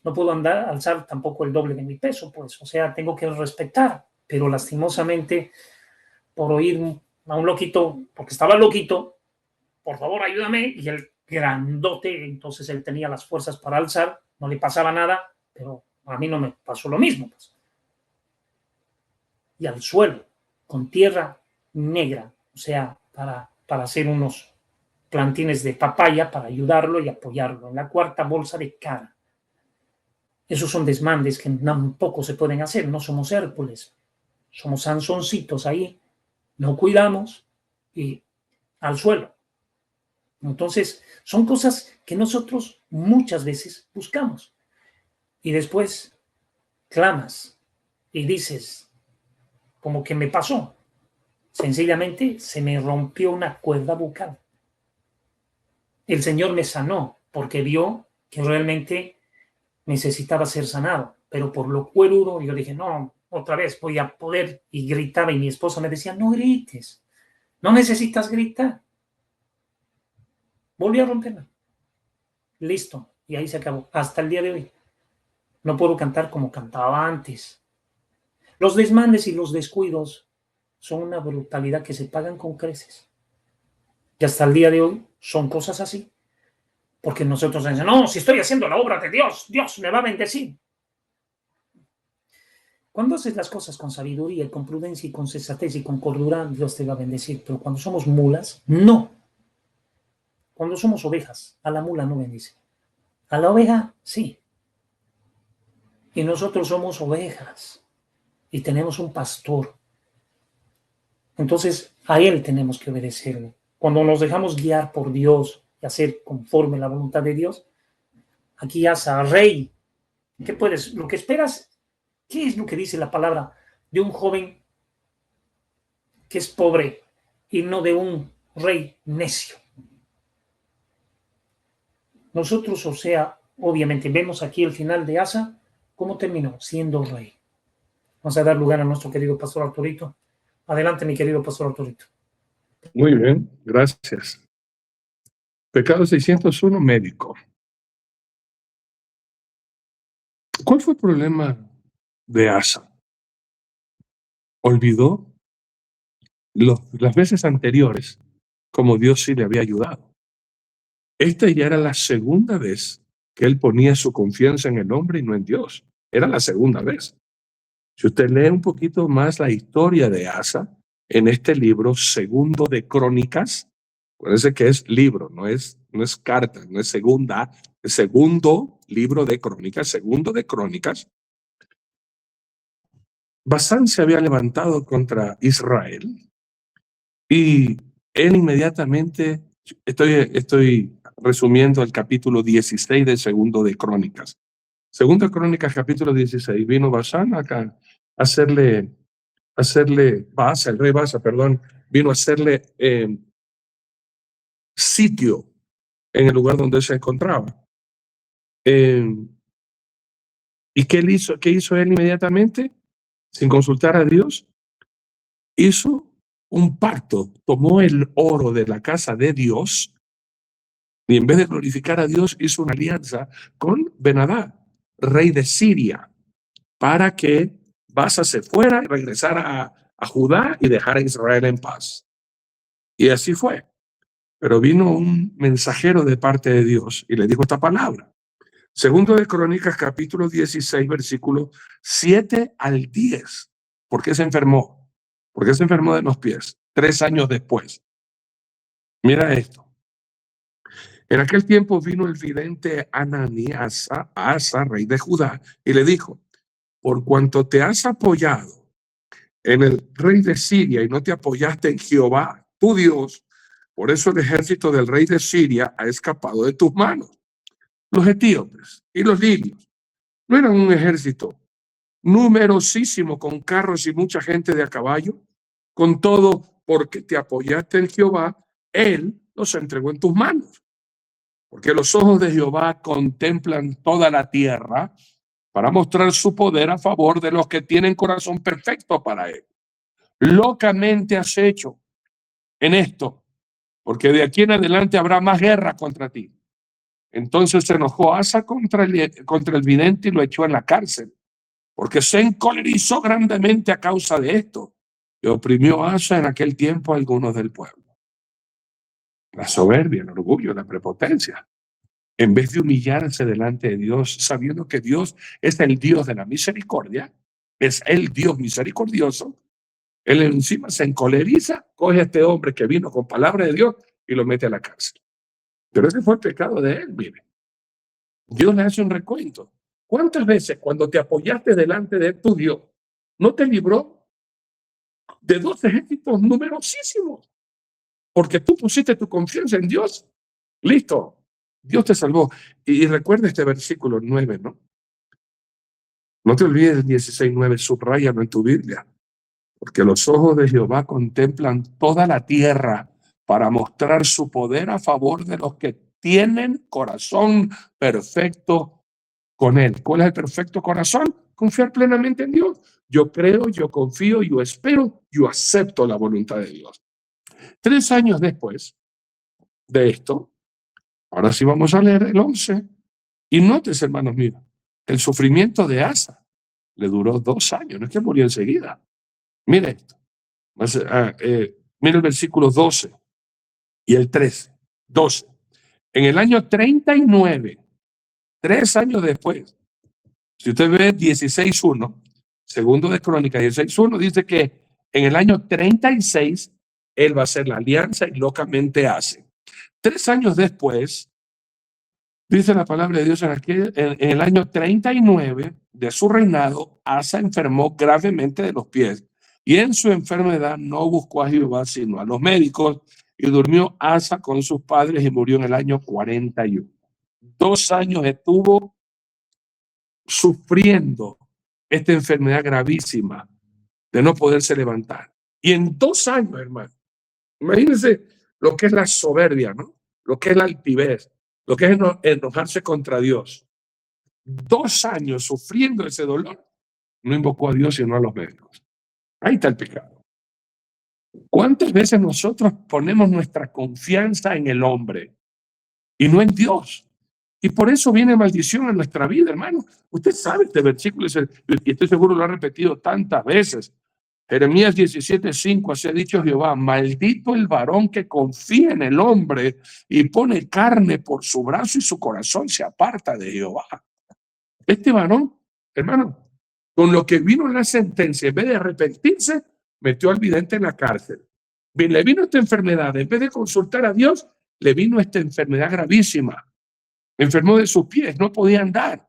No puedo alzar tampoco el doble de mi peso, pues, o sea, tengo que respetar, pero lastimosamente, por oír a un loquito, porque estaba loquito, por favor ayúdame, y el grandote, entonces él tenía las fuerzas para alzar, no le pasaba nada, pero a mí no me pasó lo mismo, pues. Y al suelo, con tierra negra, o sea, para hacer unos plantines de papaya, para ayudarlo y apoyarlo, en la cuarta bolsa de cara. Esos son desmandes que tampoco se pueden hacer, no somos Hércules, somos Sansoncitos ahí, no cuidamos y al suelo. Entonces, son cosas que nosotros muchas veces buscamos. Y después clamas y dices, como que me pasó. Sencillamente se me rompió una cuerda bucal. El Señor me sanó porque vio que realmente necesitaba ser sanado. Pero por lo cuerudo yo dije, no, otra vez voy a poder. Y gritaba y mi esposa me decía, no grites, no necesitas gritar. Volví a romperla. Listo. Y ahí se acabó. Hasta el día de hoy. No puedo cantar como cantaba antes. Los desmandes y los descuidos son una brutalidad que se pagan con creces. Y hasta el día de hoy son cosas así. Porque nosotros decimos, no, si estoy haciendo la obra de Dios, Dios me va a bendecir. Cuando haces las cosas con sabiduría, con prudencia y con sensatez y con cordura, Dios te va a bendecir. Pero cuando somos mulas, no. Cuando somos ovejas, a la mula no bendice. A la oveja, sí. Y nosotros somos ovejas y tenemos un pastor. Entonces, a él tenemos que obedecerle. Cuando nos dejamos guiar por Dios y hacer conforme la voluntad de Dios, aquí Asa, rey, ¿qué puedes? Lo que esperas, ¿qué es lo que dice la palabra de un joven que es pobre y no de un rey necio? Nosotros, o sea, obviamente vemos aquí el final de Asa, ¿cómo terminó? Siendo rey. Vamos a dar lugar a nuestro querido pastor Arturito. Adelante, mi querido pastor Arturito. Muy bien, gracias. Pecado 601, médico. ¿Cuál fue el problema de Asa? Olvidó las veces anteriores como Dios sí le había ayudado. Esta ya era la segunda vez que él ponía su confianza en el hombre y no en Dios. Era la segunda vez. Si usted lee un poquito más la historia de Asa en este libro, Segundo de Crónicas, acuérdense que es libro, no es carta, no es segunda, es segundo libro de Crónicas, Segundo de Crónicas. Basán se había levantado contra Israel y él inmediatamente, estoy resumiendo el capítulo 16 de Segundo de Crónicas. Segundo de Crónicas, capítulo 16, vino Basán acá a hacerle Baasa, el rey Baasa, perdón, vino a hacerle sitio en el lugar donde se encontraba. ¿Y qué él hizo? ¿Qué hizo él inmediatamente? Sin consultar a Dios, hizo un pacto, tomó el oro de la casa de Dios y en vez de glorificar a Dios hizo una alianza con Ben-Hadad, rey de Siria, para que Baasa se fuera y regresara a Judá y dejara a Israel en paz. Y así fue. Pero vino un mensajero de parte de Dios y le dijo esta palabra. Segundo de Crónicas, capítulo 16, versículo 7 al 10. ¿Por qué se enfermó? ¿Por qué se enfermó de los pies? 3 años después. Mira esto. En aquel tiempo vino el vidente Ananías a Asa, rey de Judá, y le dijo, por cuanto te has apoyado en el rey de Siria y no te apoyaste en Jehová, tu Dios, por eso el ejército del rey de Siria ha escapado de tus manos. Los etíopes y los libios no eran un ejército numerosísimo con carros y mucha gente de a caballo. Con todo, porque te apoyaste en Jehová, él los entregó en tus manos. Porque los ojos de Jehová contemplan toda la tierra para mostrar su poder a favor de los que tienen corazón perfecto para él. Locamente has hecho en esto, porque de aquí en adelante habrá más guerra contra ti. Entonces se enojó Asa contra el vidente y lo echó en la cárcel, porque se encolerizó grandemente a causa de esto, y oprimió Asa en aquel tiempo a algunos del pueblo. La soberbia, el orgullo, la prepotencia. En vez de humillarse delante de Dios, sabiendo que Dios es el Dios de la misericordia, es el Dios misericordioso, él encima se encoleriza, coge a este hombre que vino con palabra de Dios y lo mete a la cárcel. Pero ese fue el pecado de él, mire. Dios le hace un recuento. ¿Cuántas veces cuando te apoyaste delante de tu Dios, no te libró de 2 ejércitos numerosísimos? Porque tú pusiste tu confianza en Dios. Listo. Dios te salvó. Y recuerda este versículo 9, ¿no? No te olvides del 16:9, subráyalo en tu Biblia. Porque los ojos de Jehová contemplan toda la tierra para mostrar su poder a favor de los que tienen corazón perfecto con él. ¿Cuál es el perfecto corazón? Confiar plenamente en Dios. Yo creo, yo confío, yo espero, yo acepto la voluntad de Dios. 3 años después de esto, Ahora sí vamos a leer el 11. Y nótese, hermanos míos, el sufrimiento de Asa le duró 2 años, no es que murió enseguida. Mire esto. Mire el versículo 12 y el 13. 12. En el año 39, 3 años después, si usted ve 16.1, segundo de Crónicas 16.1, dice que en el año 36 él va a hacer la alianza y locamente hace. 3 años después, dice la palabra de Dios en el año 39 de su reinado, Asa enfermó gravemente de los pies y en su enfermedad no buscó a Jehová sino a los médicos, y durmió Asa con sus padres y murió en el año 41. 2 años estuvo sufriendo esta enfermedad gravísima de no poderse levantar. Y en 2 años, hermano, imagínense lo que es la soberbia, ¿no? Lo que es la altivez, lo que es enojarse contra Dios. 2 años sufriendo ese dolor, no invocó a Dios sino a los médicos. Ahí está el pecado. ¿Cuántas veces nosotros ponemos nuestra confianza en el hombre y no en Dios? Y por eso viene maldición en nuestra vida, hermano. Usted sabe este versículo y estoy seguro lo ha repetido tantas veces. Jeremías 17:5, así ha dicho Jehová: maldito el varón que confía en el hombre y pone carne por su brazo y su corazón se aparta de Jehová. Este varón, hermano, con lo que vino la sentencia, en vez de arrepentirse, metió al vidente en la cárcel. Le vino esta enfermedad, en vez de consultar a Dios, le vino esta enfermedad gravísima. Enfermó de sus pies, no podía andar.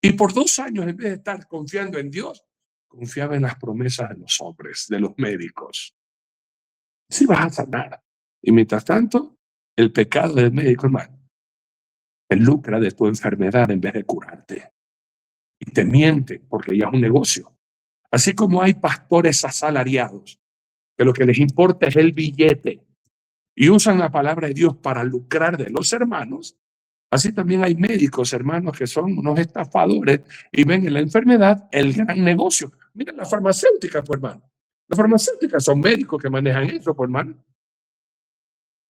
Y por 2 años, en vez de estar confiando en Dios, confiaba en las promesas de los hombres, de los médicos. Sí vas a sanar. Y mientras tanto, el pecado del médico, hermano, él lucra de tu enfermedad en vez de curarte. Y te miente porque ya es un negocio. Así como hay pastores asalariados, que lo que les importa es el billete y usan la palabra de Dios para lucrar de los hermanos, así también hay médicos, hermanos, que son unos estafadores y ven en la enfermedad el gran negocio. Miren la farmacéutica, pues, hermano. Las farmacéuticas son médicos que manejan eso, pues, hermano.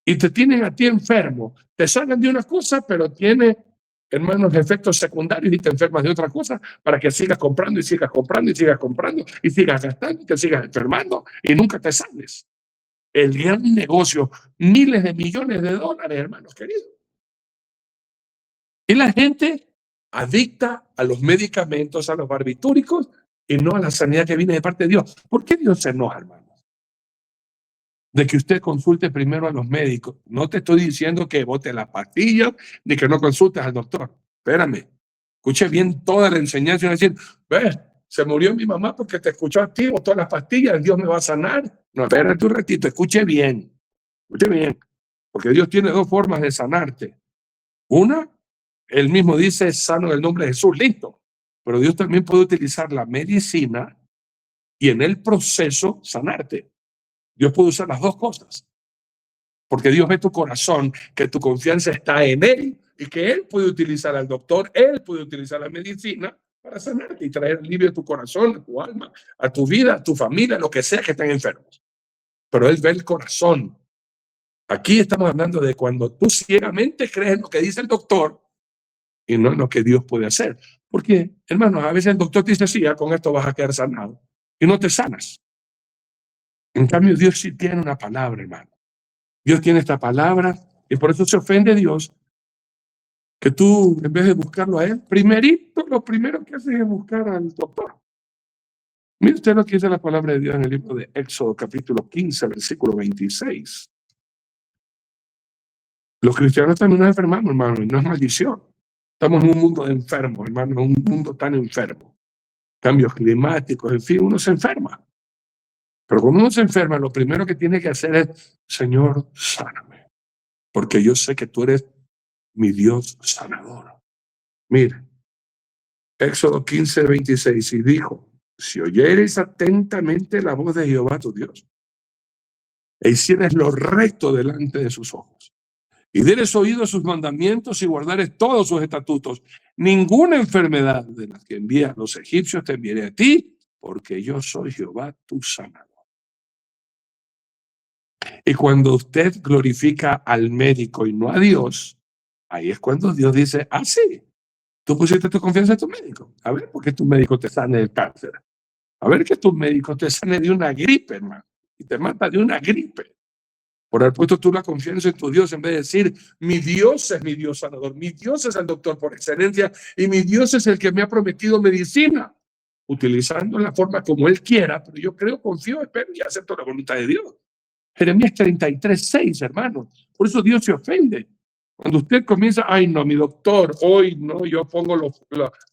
Y te tienen a ti enfermo. Te sanan de una cosa, pero tiene, hermanos, efectos secundarios y te enfermas de otra cosa para que sigas comprando y sigas comprando y sigas comprando y sigas gastando y te sigas enfermando y nunca te sanes. El gran negocio, miles de millones de dólares, hermanos queridos. Y la gente adicta a los medicamentos, a los barbitúricos y no a la sanidad que viene de parte de Dios. ¿Por qué Dios se enoja, hermanos? De que usted consulte primero a los médicos. No te estoy diciendo que bote las pastillas ni que no consultes al doctor. Espérame. Escuche bien toda la enseñanza y decir, ves, se murió mi mamá porque te escuchó a ti, botó las pastillas, Dios me va a sanar. No, espérate un ratito, escuche bien. Escuche bien. Porque Dios tiene 2 formas de sanarte. Una, él mismo dice, sano en el nombre de Jesús, listo. Pero Dios también puede utilizar la medicina y en el proceso sanarte. Dios puede usar las 2 cosas. Porque Dios ve tu corazón, que tu confianza está en Él y que Él puede utilizar al doctor, Él puede utilizar la medicina para sanarte y traer alivio a tu corazón, a tu alma, a tu vida, a tu familia, lo que sea que estén enfermos. Pero Él ve el corazón. Aquí estamos hablando de cuando tú ciegamente crees en lo que dice el doctor y no en lo que Dios puede hacer. Porque, hermanos, a veces el doctor te dice, sí, ya con esto vas a quedar sanado. Y no te sanas. En cambio, Dios sí tiene una palabra, hermano. Dios tiene esta palabra y por eso se ofende Dios que tú, en vez de buscarlo a Él, lo primero que haces es buscar al doctor. Mire usted lo que dice la palabra de Dios en el libro de Éxodo, capítulo 15, versículo 26. Los cristianos también nos enfermamos, hermano, y no es maldición. Estamos en un mundo de enfermos, hermano, un mundo tan enfermo. Cambios climáticos, en fin, uno se enferma. Pero cuando uno se enferma, lo primero que tiene que hacer es, Señor, sáname, porque yo sé que tú eres mi Dios sanador. Mire, Éxodo 15, 26, y dijo, si oyeres atentamente la voz de Jehová tu Dios, e hicieres lo recto delante de sus ojos, y deres oído a sus mandamientos y guardares todos sus estatutos, ninguna enfermedad de las que envía a los egipcios te enviaré a ti, porque yo soy Jehová tu sanador. Y cuando usted glorifica al médico y no a Dios, ahí es cuando Dios dice, ah, sí, tú pusiste tu confianza en tu médico. A ver, ¿por qué tu médico te sane del cáncer? A ver que tu médico te sane de una gripe, hermano, y te mata de una gripe. Por haber puesto tú la confianza en tu Dios, en vez de decir, mi Dios es mi Dios sanador, mi Dios es el doctor por excelencia, y mi Dios es el que me ha prometido medicina, utilizando la forma como Él quiera, pero yo creo, confío, espero y acepto la voluntad de Dios. Jeremías 33:6, hermano. Por eso Dios se ofende. Cuando usted comienza, ay no, mi doctor, hoy no, yo pongo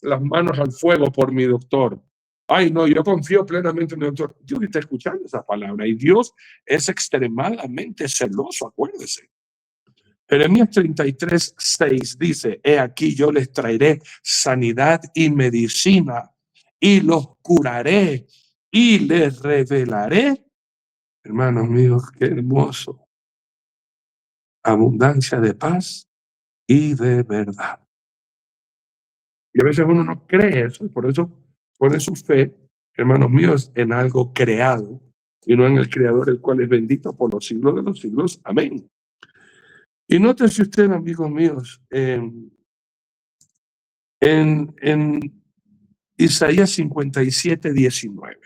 las manos al fuego por mi doctor. Ay no, yo confío plenamente en mi doctor. Dios está escuchando esa palabra y Dios es extremadamente celoso, acuérdese. Jeremías 33:6 dice, he aquí yo les traeré sanidad y medicina y los curaré y les revelaré. Hermanos míos, qué hermoso. Abundancia de paz y de verdad. Y a veces uno no cree eso, y por eso pone su fe, hermanos míos, en algo creado y no en el Creador, el cual es bendito por los siglos de los siglos. Amén. Y nótese usted, amigos míos, en Isaías 57:19.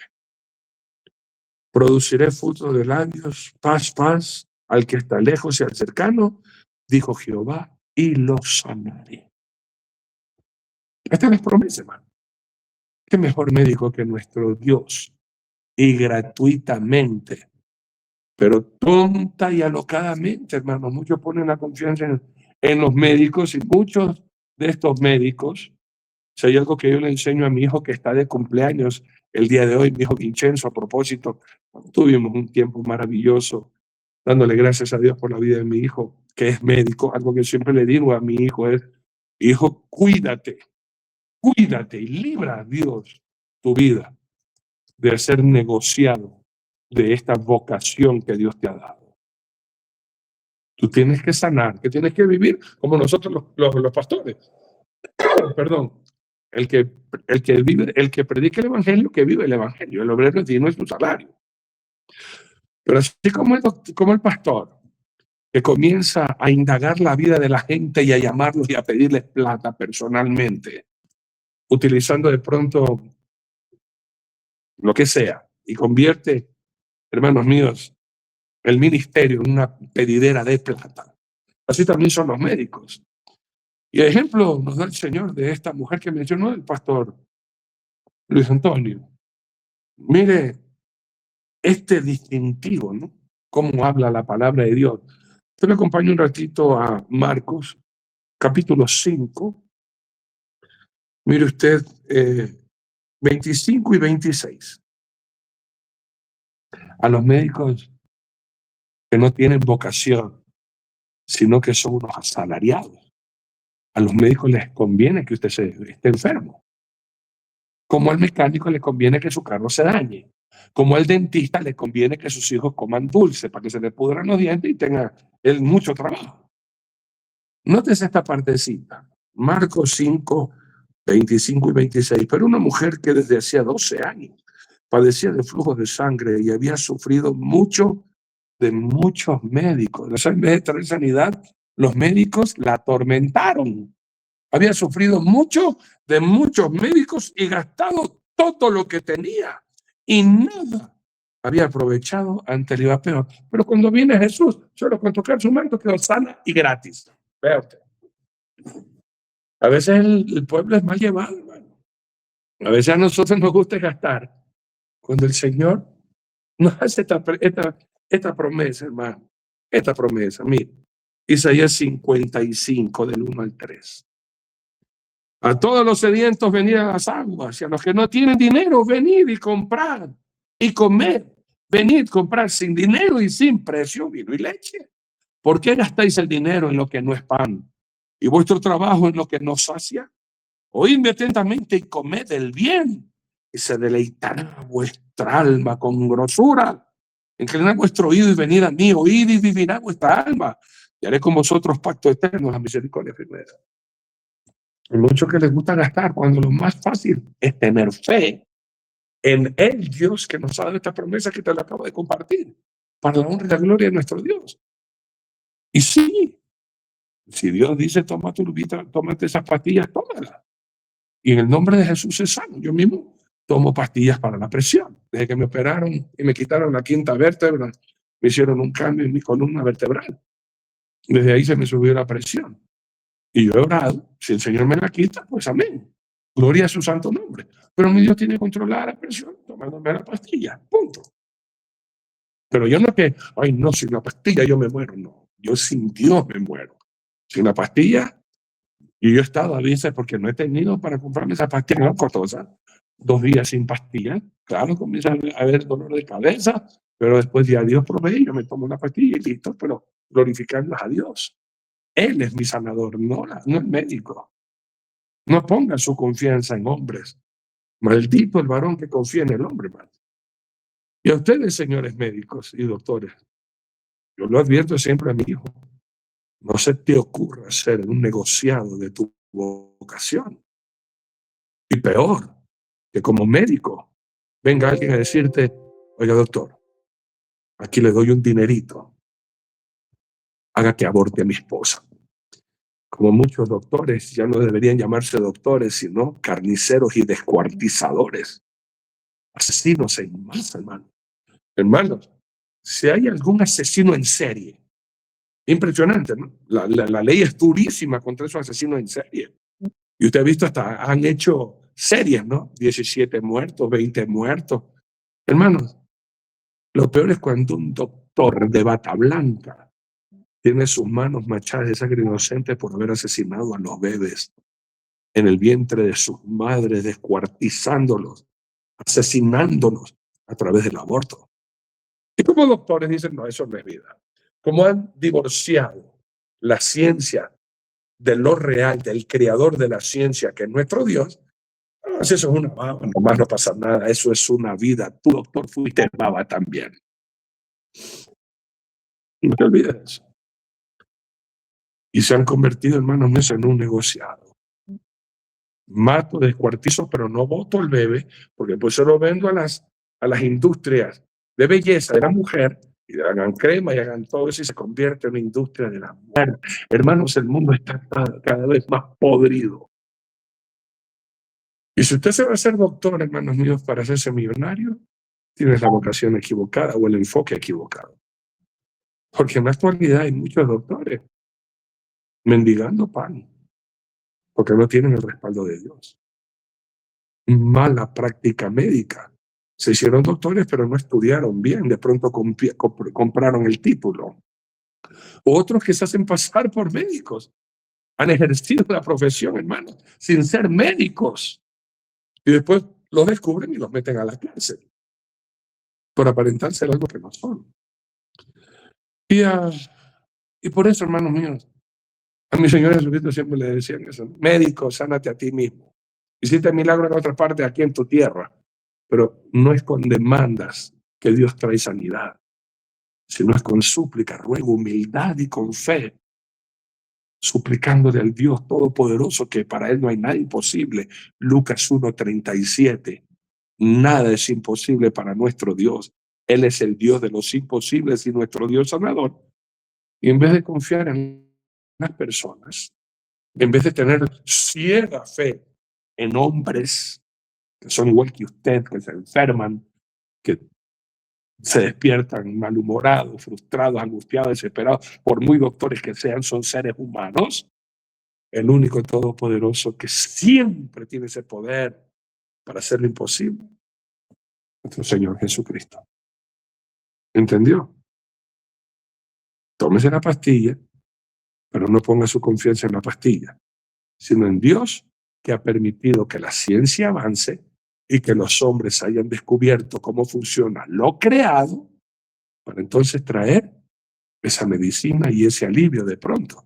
Produciré fruto de labios, paz, paz, al que está lejos y al cercano, dijo Jehová, y lo sanaré. Esta es la promesa, hermano. ¿Qué mejor médico que nuestro Dios? Y gratuitamente, pero tonta y alocadamente, hermano. Muchos ponen la confianza en los médicos y muchos de estos médicos, si hay algo que yo le enseño a mi hijo que está de cumpleaños el día de hoy, mi hijo Vincenzo, a propósito, tuvimos un tiempo maravilloso dándole gracias a Dios por la vida de mi hijo, que es médico. Algo que siempre le digo a mi hijo es, hijo, cuídate y libra a Dios tu vida de ser negociado de esta vocación que Dios te ha dado. Tú tienes que sanar, que tienes que vivir como nosotros los pastores. Perdón. El que vive, el que predica el evangelio, que vive el evangelio. El obrero digno es su salario. Pero así como el pastor, que comienza a indagar la vida de la gente y a llamarlos y a pedirles plata personalmente, utilizando de pronto lo que sea, y convierte, hermanos míos, el ministerio en una pedidera de plata. Así también son los médicos. Y ejemplo nos da el Señor de esta mujer que mencionó el pastor Luis Antonio. Mire este distintivo, ¿no? Cómo habla la palabra de Dios. Yo le acompaño un ratito a Marcos, capítulo 5. Mire usted, 25 y 26. A los médicos que no tienen vocación, sino que son unos asalariados. A los médicos les conviene que usted esté enfermo. Como al mecánico le conviene que su carro se dañe. Como al dentista le conviene que sus hijos coman dulce para que se les pudran los dientes y tenga él mucho trabajo. Nótese esta partecita. Marcos 5, 25 y 26. Pero una mujer que desde hacía 12 años padecía de flujos de sangre y había sufrido mucho de muchos médicos. O sea, en vez de traer sanidad, los médicos la atormentaron. Había sufrido mucho de muchos médicos y gastado todo lo que tenía y nada había aprovechado ante el iba peor. Pero cuando viene Jesús, solo con tocar su manto quedó sana y gratis. Vea usted. A veces el pueblo es mal llevado, hermano. A veces a nosotros nos gusta gastar cuando el Señor nos hace esta promesa, hermano. Esta promesa, mire. Isaías 55, del 1 al 3. A todos los sedientos venid a las aguas, y a los que no tienen dinero, venid y comprad y comed. Venid, comprad sin dinero y sin precio vino y leche. ¿Por qué gastáis el dinero en lo que no es pan y vuestro trabajo en lo que no sacia? Oídme atentamente y comed el bien, y se deleitará vuestra alma con grosura. Inclinad vuestro oído y venid a mí, oíd y vivirá vuestra alma. Y haré con vosotros pacto eterno, la misericordia primera. Hay muchos que les gusta gastar cuando lo más fácil es tener fe en el Dios que nos ha dado esta promesa que te la acabo de compartir, para la honra y la gloria de nuestro Dios. Y sí, Si Dios dice, toma tu lupita, tómate esas pastillas, tómalas. Y en el nombre de Jesús es sano. Yo mismo tomo pastillas para la presión. Desde que me operaron y me quitaron la quinta vértebra, me hicieron un cambio en mi columna vertebral. Desde ahí se me subió la presión. Y yo he orado, si el Señor me la quita, pues amén. Gloria a su santo nombre. Pero mi Dios tiene controlada la presión tomándome la pastilla, punto. Pero yo no que, ay no, sin la pastilla yo me muero, no. Yo sin Dios me muero. Sin la pastilla, y yo he estado a veces porque no he tenido para comprarme esa pastilla no costosa. 2 días sin pastilla, claro, comienza a haber dolor de cabeza, pero después ya Dios provee, yo me tomo una pastilla y listo, pero glorificando a Dios. Él es mi sanador, no el médico. No ponga su confianza en hombres. Maldito el varón que confía en el hombre, hermano. Y a ustedes, señores médicos y doctores, yo lo advierto siempre a mi hijo. No se te ocurra hacer un negociado de tu vocación. Y peor, que como médico venga alguien a decirte, oiga doctor, aquí le doy un dinerito, haga que aborte a mi esposa. Como muchos doctores ya no deberían llamarse doctores, sino carniceros y descuartizadores. Asesinos en masa, hermano. Hermanos, si hay algún asesino en serie, impresionante, ¿no? La ley es durísima contra esos asesinos en serie. Y usted ha visto, hasta han hecho series, ¿no? 17 muertos, 20 muertos. Hermanos, lo peor es cuando un doctor de bata blanca tiene sus manos manchadas de sangre inocente por haber asesinado a los bebés en el vientre de sus madres, descuartizándolos, asesinándolos a través del aborto. Y como doctores dicen, no, eso no es vida. Como han divorciado la ciencia de lo real, del creador de la ciencia, que es nuestro Dios, eso es una baba, nomás no pasa nada, eso es una vida. Tu doctor fuiste baba también. No te olvides de eso. Y se han convertido, hermanos míos, en un negociado. Mato, descuartizo, pero no boto el bebé, porque pues se lo vendo a las industrias de belleza de la mujer, y hagan crema y hagan todo eso y se convierte en una industria de la muerte. Hermanos, el mundo está cada vez más podrido. Y si usted se va a hacer doctor, hermanos míos, para hacerse millonario, tienes la vocación equivocada o el enfoque equivocado. Porque en la actualidad hay muchos doctores mendigando pan, porque no tienen el respaldo de Dios. Mala práctica médica. Se hicieron doctores, pero no estudiaron bien. De pronto compraron el título. Otros que se hacen pasar por médicos han ejercido la profesión, hermano, sin ser médicos. Y después los descubren y los meten a la cárcel por aparentar ser algo que no son. Y por eso, hermanos míos, a mi Señor Jesucristo siempre le decían eso: médico, sánate a ti mismo. Hiciste milagro en otra parte, aquí en tu tierra, pero no es con demandas que Dios trae sanidad, sino es con súplica, ruego, humildad y con fe, suplicándole al Dios Todopoderoso, que para Él no hay nada imposible. Lucas 1:37. Nada es imposible para nuestro Dios. Él es el Dios de los imposibles y nuestro Dios sanador. Y en vez de confiar en las personas, en vez de tener ciega fe en hombres que son igual que usted, que se enferman, que se despiertan malhumorados, frustrados, angustiados, desesperados, por muy doctores que sean, son seres humanos. El único todopoderoso que siempre tiene ese poder para hacer lo imposible, nuestro Señor Jesucristo. ¿Entendió? Tómese la pastilla, pero no ponga su confianza en la pastilla, sino en Dios, que ha permitido que la ciencia avance y que los hombres hayan descubierto cómo funciona lo creado, para entonces traer esa medicina y ese alivio de pronto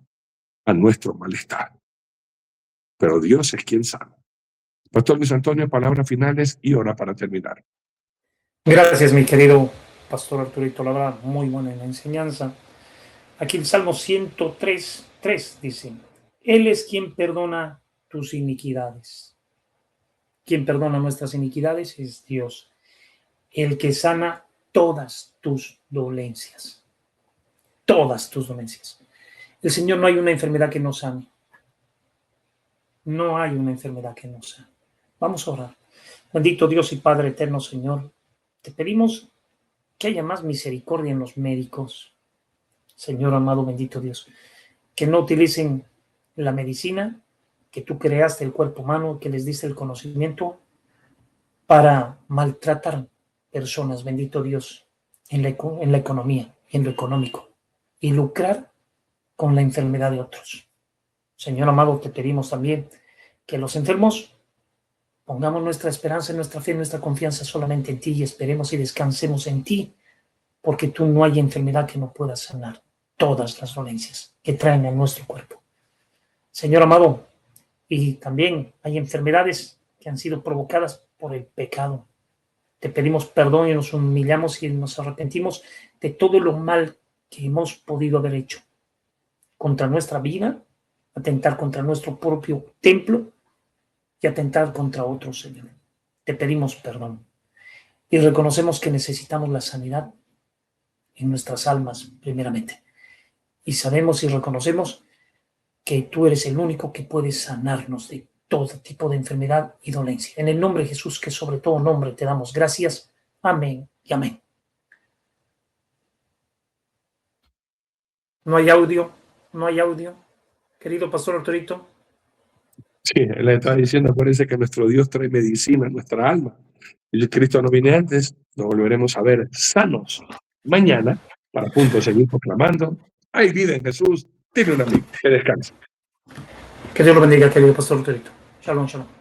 a nuestro malestar. Pero Dios es quien sabe. Pastor Luis Antonio, palabras finales y hora para terminar. Gracias, mi querido Pastor Arturito, la verdad, muy buena en la enseñanza. Aquí el Salmo 103:3 dice: Él es quien perdona tus iniquidades. Quien perdona nuestras iniquidades es Dios, el que sana todas tus dolencias. Todas tus dolencias. El Señor, no hay una enfermedad que no sane. No hay una enfermedad que no sane. Vamos a orar. Bendito Dios y Padre eterno, Señor, te pedimos que haya más misericordia en los médicos. Señor amado, bendito Dios, que no utilicen la medicina que tú creaste, el cuerpo humano, que les diste el conocimiento para maltratar personas, bendito Dios, en la economía, en lo económico, y lucrar con la enfermedad de otros. Señor amado, te pedimos también que los enfermos pongamos nuestra esperanza, nuestra fe, nuestra confianza solamente en ti y esperemos y descansemos en ti, porque tú no hay enfermedad que no puedas sanar todas las dolencias que traen a nuestro cuerpo. Señor amado, y también hay enfermedades que han sido provocadas por el pecado. Te pedimos perdón y nos humillamos y nos arrepentimos de todo lo mal que hemos podido haber hecho contra nuestra vida, atentar contra nuestro propio templo y atentar contra otros, Señor. Te pedimos perdón y reconocemos que necesitamos la sanidad en nuestras almas primeramente. Y sabemos y reconocemos que tú eres el único que puede sanarnos de todo tipo de enfermedad y dolencia. En el nombre de Jesús, que sobre todo nombre te damos gracias. Amén y amén. No hay audio, no hay audio. Querido Pastor Arturito. Sí, él está diciendo, parece que nuestro Dios trae medicina a nuestra alma. Y Cristo no viene antes, nos volveremos a ver sanos mañana para juntos seguir proclamando. Hay vida en Jesús, tiene un amigo, que descanse. Que Dios lo bendiga, querido Pastor Arturito. Shalom, shalom.